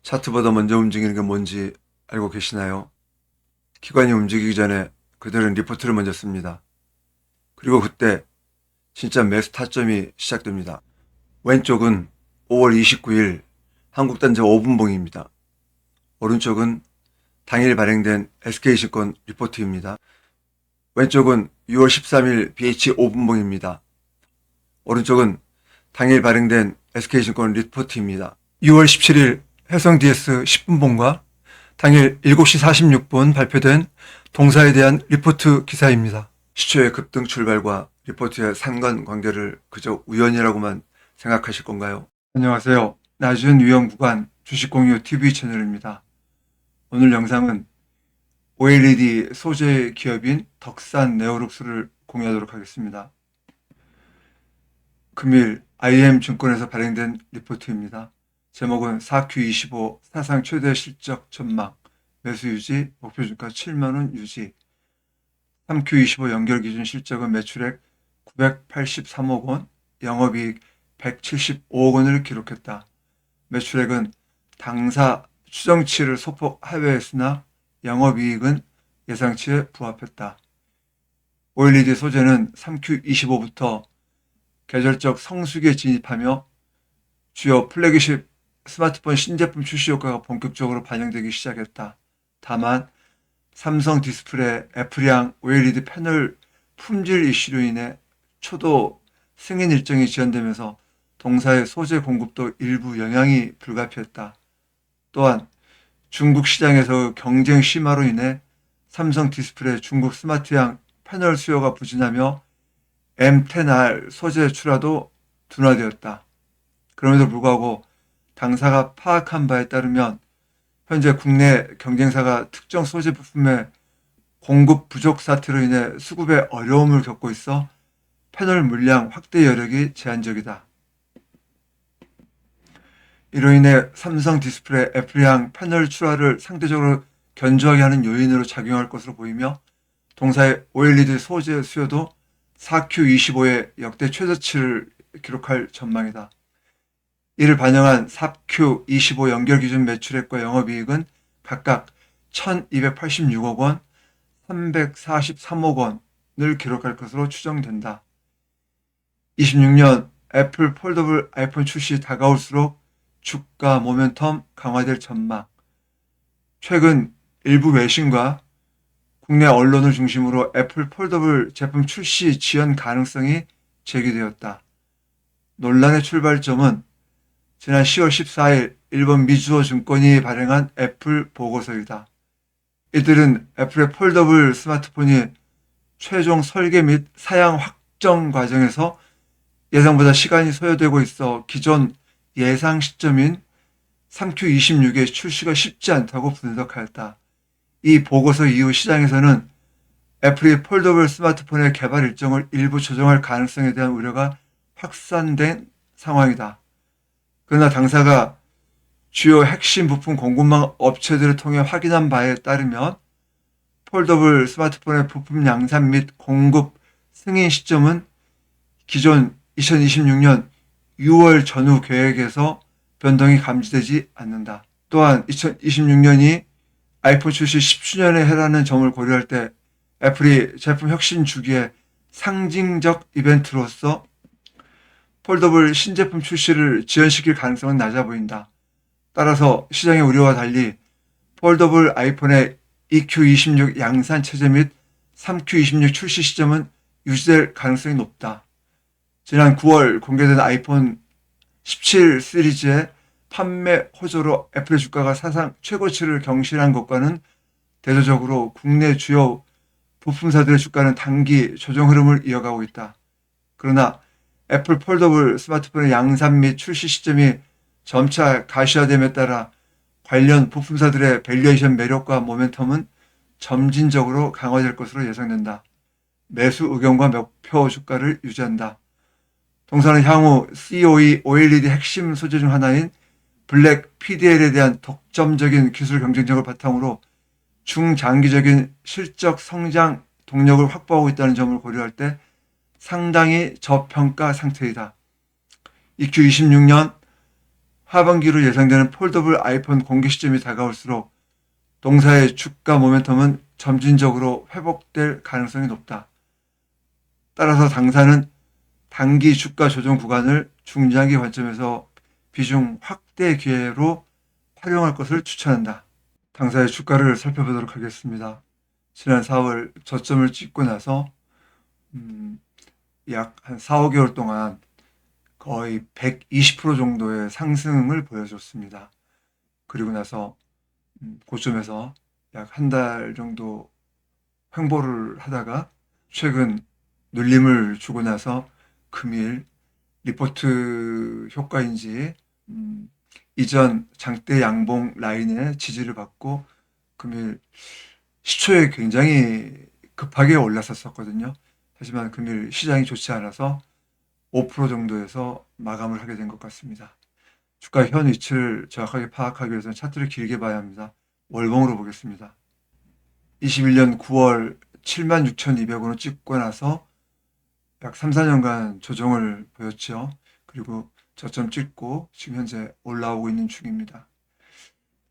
차트보다 먼저 움직이는 게 뭔지 알고 계시나요? 기관이 움직이기 전에 그들은 리포트를 먼저 씁니다. 그리고 그때 진짜 매수 타점이 시작됩니다. 왼쪽은 5월 29일 한국단지 5분봉입니다. 오른쪽은 당일 발행된 SK증권 리포트입니다. 왼쪽은 6월 13일 BH 5분봉입니다. 오른쪽은 당일 발행된 SK증권 리포트입니다. 6월 17일 해성 DS 10분봉과 당일 7시 46분 발표된 동사에 대한 리포트 기사입니다. 시초의 급등 출발과 리포트의 상관관계를 그저 우연이라고만 생각하실 건가요? 안녕하세요. 나지은 위험구간 주식공유 TV 채널입니다. 오늘 영상은 OLED 소재 기업인 덕산 네오룩스를 공유하도록 하겠습니다. 금일 IM증권에서 발행된 리포트입니다. 제목은 4Q25 사상 최대 실적 전망, 매수 유지, 목표 주가 7만원 유지. 3Q25 연결 기준 실적은 매출액 983억 원, 영업이익 175억 원을 기록했다. 매출액은 당사 추정치를 소폭 하회했으나 영업이익은 예상치에 부합했다. OLED 소재는 3Q25부터 계절적 성수기에 진입하며 주요 플래그십 스마트폰 신제품 출시 효과가 본격적으로 반영되기 시작했다. 다만 삼성 디스플레이 애플양 OLED 패널 품질 이슈로 인해 초도 승인 일정이 지연되면서 동사의 소재 공급도 일부 영향이 불가피했다. 또한 중국 시장에서 경쟁 심화로 인해 삼성 디스플레이 중국 스마트양 패널 수요가 부진하며 M10R 소재 출하도 둔화되었다. 그럼에도 불구하고 당사가 파악한 바에 따르면 현재 국내 경쟁사가 특정 소재 부품의 공급 부족 사태로 인해 수급에 어려움을 겪고 있어 패널 물량 확대 여력이 제한적이다. 이로 인해 삼성 디스플레이 애플양 패널 출하를 상대적으로 견조하게 하는 요인으로 작용할 것으로 보이며 동사의 OLED 소재 수요도 4Q25의 역대 최저치를 기록할 전망이다. 이를 반영한 4Q25 연결 기준 매출액과 영업이익은 각각 1286억 원, 343억 원을 기록할 것으로 추정된다. 26년 애플 폴더블 아이폰 출시 다가올수록 주가 모멘텀 강화될 전망. 최근 일부 외신과 국내 언론을 중심으로 애플 폴더블 제품 출시 지연 가능성이 제기되었다. 논란의 출발점은 지난 10월 14일 일본 미즈호 증권이 발행한 애플 보고서이다. 이들은 애플의 폴더블 스마트폰이 최종 설계 및 사양 확정 과정에서 예상보다 시간이 소요되고 있어 기존 예상 시점인 3Q26의 출시가 쉽지 않다고 분석하였다. 이 보고서 이후 시장에서는 애플이 폴더블 스마트폰의 개발 일정을 일부 조정할 가능성에 대한 우려가 확산된 상황이다. 그러나 당사가 주요 핵심 부품 공급망 업체들을 통해 확인한 바에 따르면 폴더블 스마트폰의 부품 양산 및 공급 승인 시점은 기존 2026년 6월 전후 계획에서 변동이 감지되지 않는다. 또한 2026년이 아이폰 출시 10주년에 해당하는 점을 고려할 때 애플이 제품 혁신 주기에 상징적 이벤트로서 폴더블 신제품 출시를 지연시킬 가능성은 낮아 보인다. 따라서 시장의 우려와 달리 폴더블 아이폰의 EQ26 양산 체제 및 3Q26 출시 시점은 유지될 가능성이 높다. 지난 9월 공개된 아이폰 17 시리즈의 판매 호조로 애플의 주가가 사상 최고치를 경신한 것과는 대조적으로 국내 주요 부품사들의 주가는 단기 조정 흐름을 이어가고 있다. 그러나 애플 폴더블 스마트폰의 양산 및 출시 시점이 점차 가시화됨에 따라 관련 부품사들의 밸류에이션 매력과 모멘텀은 점진적으로 강화될 것으로 예상된다. 매수 의견과 목표 주가를 유지한다. 동사는 향후 COE OLED 핵심 소재 중 하나인 블랙 PDL에 대한 독점적인 기술 경쟁력을 바탕으로 중장기적인 실적 성장 동력을 확보하고 있다는 점을 고려할 때 상당히 저평가 상태이다. EQ26년 하반기로 예상되는 폴더블 아이폰 공개 시점이 다가올수록 동사의 주가 모멘텀은 점진적으로 회복될 가능성이 높다. 따라서 당사는 단기 주가 조정 구간을 중장기 관점에서 비중 확대 기회로 활용할 것을 추천한다. 당사의 주가를 살펴보도록 하겠습니다. 지난 4월 저점을 찍고 나서 약 한 4, 5개월 동안 거의 120% 정도의 상승을 보여줬습니다. 그리고 나서 고점에서 약 한 달 정도 횡보를 하다가 최근 눌림을 주고 나서 금일 리포트 효과인지 이전 장대 양봉 라인의 지지를 받고 금일 시초에 굉장히 급하게 올랐었거든요. 하지만 금일 시장이 좋지 않아서 5% 정도에서 마감을 하게 된 것 같습니다. 주가 현 위치를 정확하게 파악하기 위해서는 차트를 길게 봐야 합니다. 월봉으로 보겠습니다. 21년 9월 76,200원을 찍고 나서 약 3, 4년간 조정을 보였죠. 그리고 저점 찍고 지금 현재 올라오고 있는 중입니다.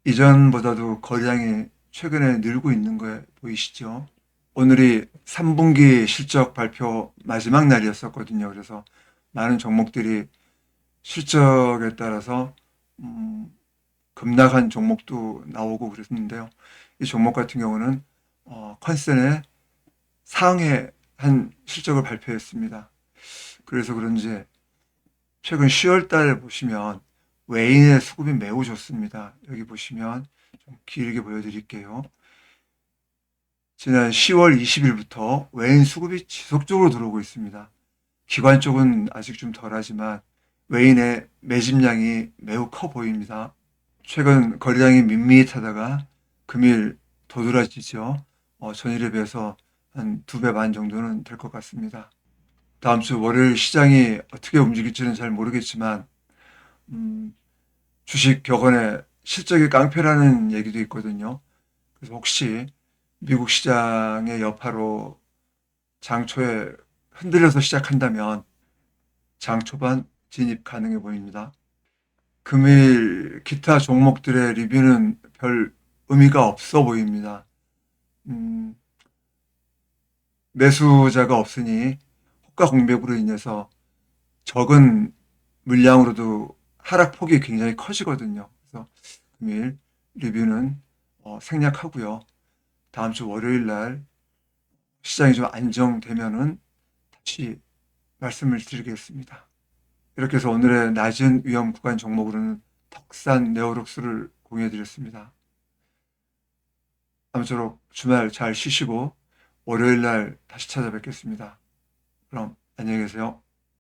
이전보다도 거래량이 최근에 늘고 있는 거 보이시죠? 오늘이 3분기 실적 발표 마지막 날이었었거든요. 그래서 많은 종목들이 실적에 따라서 급락한 종목도 나오고 그랬는데요. 이 종목 같은 경우는 컨센에 상회한 실적을 발표했습니다. 그래서 그런지 최근 10월 달에 보시면 외인의 수급이 매우 좋습니다. 여기 보시면 좀 길게 보여드릴게요. 지난 10월 20일부터 외인 수급이 지속적으로 들어오고 있습니다. 기관 쪽은 아직 좀 덜하지만 외인의 매집량이 매우 커 보입니다. 최근 거래량이 밋밋하다가 금일 도드라지죠. 전일에 비해서 한 2배 반 정도는 될 것 같습니다. 다음 주 월요일 시장이 어떻게 움직일지는 잘 모르겠지만 주식 격언에 실적이 깡패라는 얘기도 있거든요. 그래서 혹시 미국 시장의 여파로 장 초에 흔들려서 시작한다면 장 초반 진입 가능해 보입니다. 금일 기타 종목들의 리뷰는 별 의미가 없어 보입니다. 매수자가 없으니 호가 공백으로 인해서 적은 물량으로도 하락폭이 굉장히 커지거든요. 그래서 금일 리뷰는 생략하고요. 다음 주 월요일 날 시장이 좀 안정되면은 다시 말씀을 드리겠습니다. 이렇게 해서 오늘의 낮은 위험 구간 종목으로는 덕산 네오록스를 공유해 드렸습니다. 아무쪼록 주말 잘 쉬시고 월요일 날 다시 찾아뵙겠습니다. 그럼 안녕히 계세요.